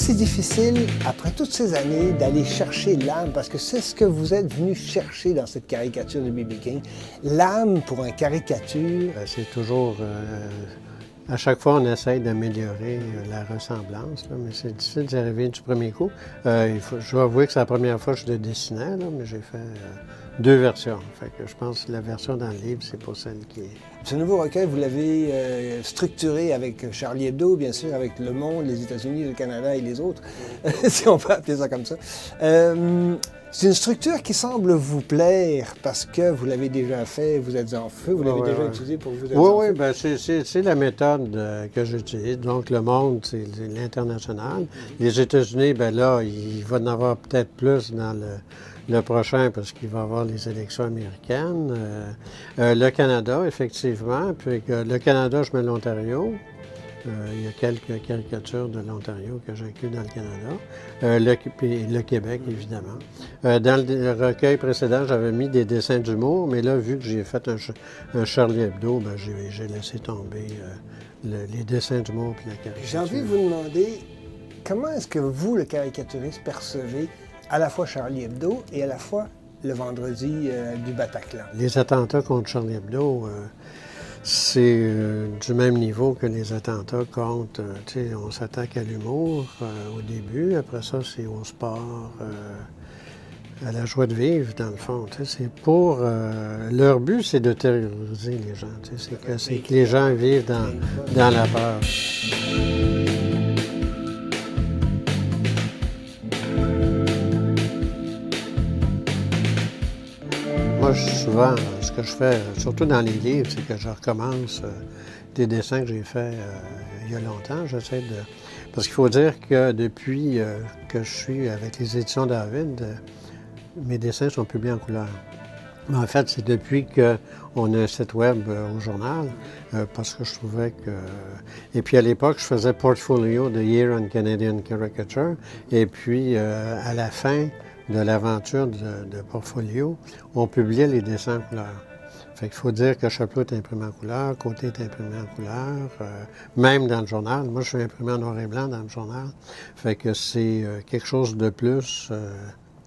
c'est difficile, après toutes ces années, d'aller chercher l'âme? Parce que c'est ce que vous êtes venu chercher dans cette caricature de B.B. King. L'âme pour une caricature. C'est toujours... à chaque fois, on essaye d'améliorer la ressemblance, là, mais c'est difficile d'y arriver du premier coup. Je dois avouer que c'est la première fois que je le dessinais, là, mais j'ai fait 2 versions. Fait que je pense que la version dans le livre, c'est pas celle qui est... Ce nouveau recueil, vous l'avez structuré avec Charlie Hebdo, bien sûr, avec Le Monde, les États-Unis, le Canada et les autres, si on peut appeler ça comme ça. C'est une structure qui semble vous plaire parce que vous l'avez déjà fait, vous êtes en feu, vous l'avez déjà utilisé pour vous être en feu. Oui, bien, c'est la méthode que j'utilise. Donc, Le Monde, c'est l'international. Les États-Unis, bien là, il va en avoir peut-être plus dans le prochain parce qu'il va y avoir les élections américaines. Le Canada, effectivement. Puis le Canada, je mets l'Ontario. Il y a quelques caricatures de l'Ontario que j'inclus dans le Canada. Le Québec, évidemment. Dans le recueil précédent, j'avais mis des dessins d'humour, mais là, vu que j'ai fait un Charlie Hebdo, bien, j'ai laissé tomber les dessins d'humour et la caricature. J'ai envie de vous demander, comment est-ce que vous, le caricaturiste, percevez à la fois Charlie Hebdo et à la fois le vendredi du Bataclan? Les attentats contre Charlie Hebdo... c'est du même niveau que les attentats contre, on s'attaque à l'humour au début, après ça, c'est au sport, à la joie de vivre, dans le fond. C'est pour... leur but, c'est de terroriser les gens. C'est que les gens vivent dans la peur. Moi, souvent, ce que je fais, surtout dans les livres, c'est que je recommence des dessins que j'ai faits il y a longtemps. J'essaie de... Parce qu'il faut dire que depuis que je suis avec les éditions David, mes dessins sont publiés en couleur. Mais en fait, c'est depuis qu'on a un site web au journal, parce que je trouvais que... Et puis à l'époque, je faisais Portfolio de Year on Canadian Caricature, et puis à la fin de l'aventure de Portfolio, on publiait les dessins en couleur. Fait qu'il faut dire que chapeau est imprimé en couleur, côté est imprimé en couleur, même dans le journal. Moi, je suis imprimé en noir et blanc dans le journal. Fait que c'est quelque chose de plus.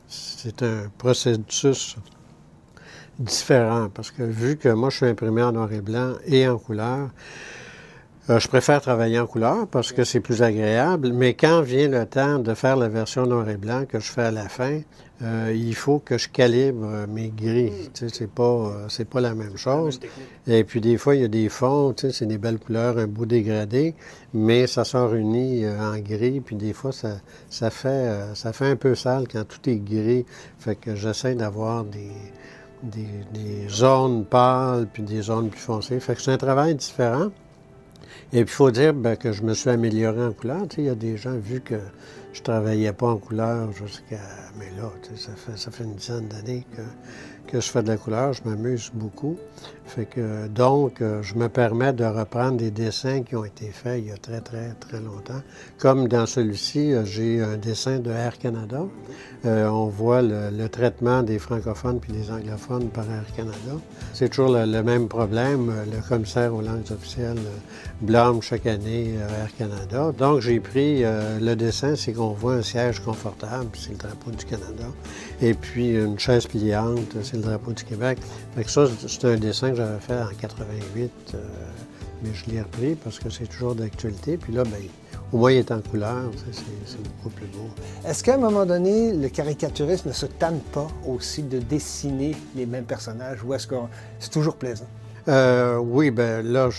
C'est un processus différent, parce que vu que moi, je suis imprimé en noir et blanc et en couleur, je préfère travailler en couleur parce que c'est plus agréable, mais quand vient le temps de faire la version noir et blanc que je fais à la fin, il faut que je calibre mes gris. C'est pas la même chose. Et puis des fois, il y a des fonds, c'est des belles couleurs, un beau dégradé, mais ça sort uni en gris, puis des fois, ça fait un peu sale quand tout est gris. Fait que j'essaie d'avoir des zones pâles, puis des zones plus foncées. Fait que c'est un travail différent. Et puis, il faut dire que je me suis amélioré en couleur. Il y a des gens, vu que je ne travaillais pas en couleur jusqu'à... Mais là, ça fait une dizaine d'années que je fais de la couleur. Je m'amuse beaucoup. Fait que, donc, je me permets de reprendre des dessins qui ont été faits il y a très, très, très longtemps. Comme dans celui-ci, j'ai un dessin de Air Canada. On voit le traitement des francophones puis des anglophones par Air Canada. C'est toujours le même problème. Le commissaire aux langues officielles blâme chaque année Air Canada. Donc, j'ai pris le dessin, c'est qu'on voit un siège confortable, c'est le drapeau du Canada. Et puis, une chaise pliante, c'est le drapeau du Québec. Fait que ça, c'est un dessin que j'avais fait en 88, mais je l'ai repris parce que c'est toujours d'actualité. Puis là, bien, au moins, il est en couleur, c'est beaucoup plus beau. Est-ce qu'à un moment donné, le caricaturiste ne se tanne pas aussi de dessiner les mêmes personnages, ou est-ce que c'est toujours plaisant? Oui, bien là,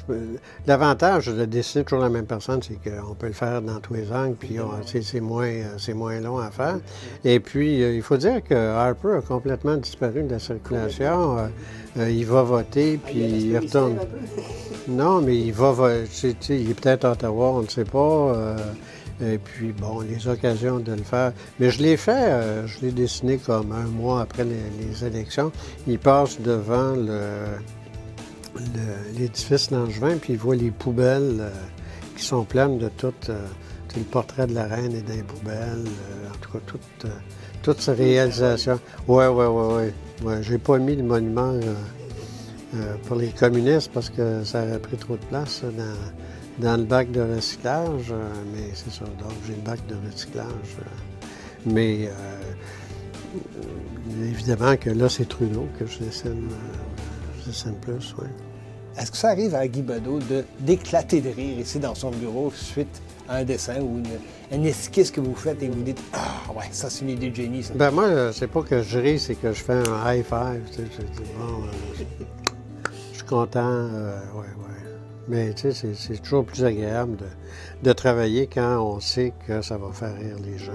l'avantage de dessiner toujours la même personne, c'est qu'on peut le faire dans tous les angles, puis c'est moins long à faire. Et puis, il faut dire que Harper a complètement disparu de la circulation. Il va voter, puis il retourne. Non, mais il est peut-être à Ottawa, on ne sait pas. Et puis, bon, les occasions de le faire. Mais je l'ai fait, je l'ai dessiné comme un mois après les élections. Il passe devant l'édifice Langevin, puis il voit les poubelles qui sont pleines de tout. Le portrait de la reine est dans les poubelles. En tout cas, toutes ces réalisations. Oui. J'ai pas mis le monument pour les communistes parce que ça aurait pris trop de place dans le bac de recyclage, mais c'est ça, donc j'ai le bac de recyclage. Mais évidemment que là, c'est Trudeau que je dessine plus, oui. Est-ce que ça arrive à Guy Bedeau d'éclater de rire ici dans son bureau suite à un dessin ou une esquisse que vous faites et vous dites « Ah ouais, ça c'est une idée de génie, ça. » Ben moi, c'est pas que je ris, c'est que je fais un high five. Tu sais, je dis, bon, je suis content, ouais. Mais tu sais, c'est toujours plus agréable de travailler quand on sait que ça va faire rire les gens.